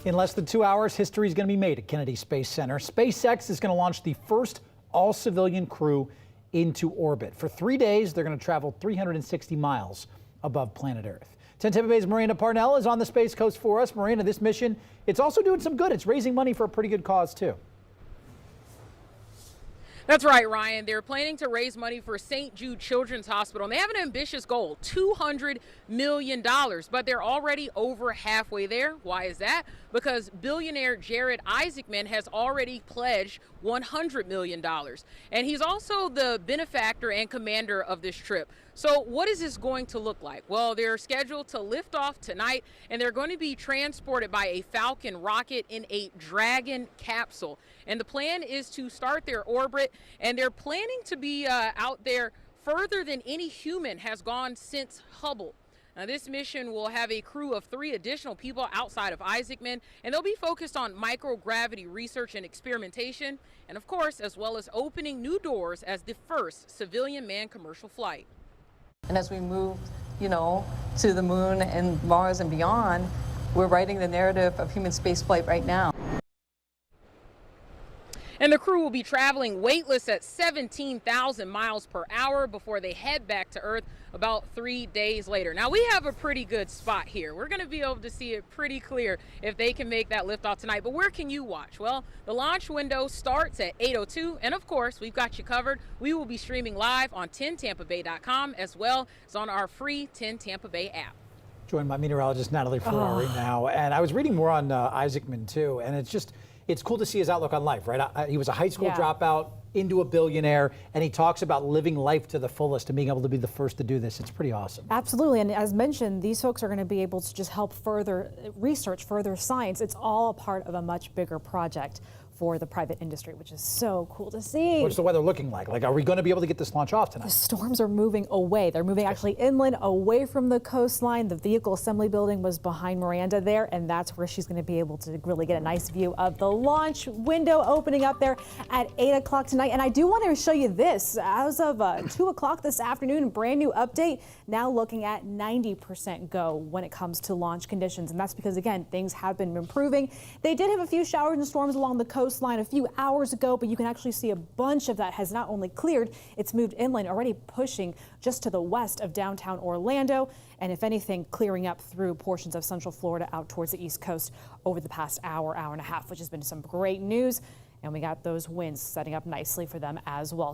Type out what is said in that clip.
In less than 2 hours, history is going to be made at Kennedy Space Center. SpaceX is going to launch the first all-civilian crew into orbit. For 3 days, they're going to travel 360 miles above planet Earth. 10 Tampa Bay's Miranda Parnell is on the Space Coast for us. Miranda, this mission, it's also doing some good. It's raising money for a pretty good cause, too. That's right, Ryan. They're planning to raise money for St. Jude Children's Hospital, and they have an ambitious goal, $200 million, but they're already over halfway there. Why is that? Because billionaire Jared Isaacman has already pledged $100 million, and he's also the benefactor and commander of this trip. So what is this going to look like? Well, they're scheduled to lift off tonight, and they're going to be transported by a Falcon rocket in a Dragon capsule. And the plan is to start their orbit, and they're planning to be out there further than any human has gone since Hubble. Now, this mission will have a crew of 3 additional people outside of Isaacman, and they'll be focused on microgravity research and experimentation, and of course, as well as opening new doors as the first civilian manned commercial flight. And as we move, to the moon and Mars and beyond, we're writing the narrative of human spaceflight right now. And the crew will be traveling weightless at 17,000 miles per hour before they head back to Earth about 3 days later. Now, we have a pretty good spot here. We're going to be able to see it pretty clear if they can make that liftoff tonight. But where can you watch? Well, the launch window starts at 8:02. And of course, we've got you covered. We will be streaming live on 10tampabay.com as well as on our free 10 Tampa Bay app. Joined by meteorologist Natalie Ferrari now. And I was reading more on Isaacman, too. And it's cool to see his outlook on life, right? He was a high school dropout into a billionaire, and he talks about living life to the fullest and being able to be the first to do this. It's pretty awesome. Absolutely, and as mentioned, these folks are going to be able to just help further research, further science. It's all a part of a much bigger project for the private industry, which is so cool to see. What's the weather looking like? Are we going to be able to get this launch off tonight? The storms are moving away. They're moving actually inland, away from the coastline. The vehicle assembly building was behind Miranda there, and that's where she's going to be able to really get a nice view of the launch window opening up there at 8 o'clock tonight. And I do want to show you this. As of 2 o'clock this afternoon, brand new update, now looking at 90% go when it comes to launch conditions. And that's because, again, things have been improving. They did have a few showers and storms along the coastline a few hours ago, but you can actually see a bunch of that has not only cleared, it's moved inland, already pushing just to the west of downtown Orlando, and if anything, clearing up through portions of Central Florida out towards the East Coast over the past hour and a half, which has been some great news. And we got those winds setting up nicely for them as well.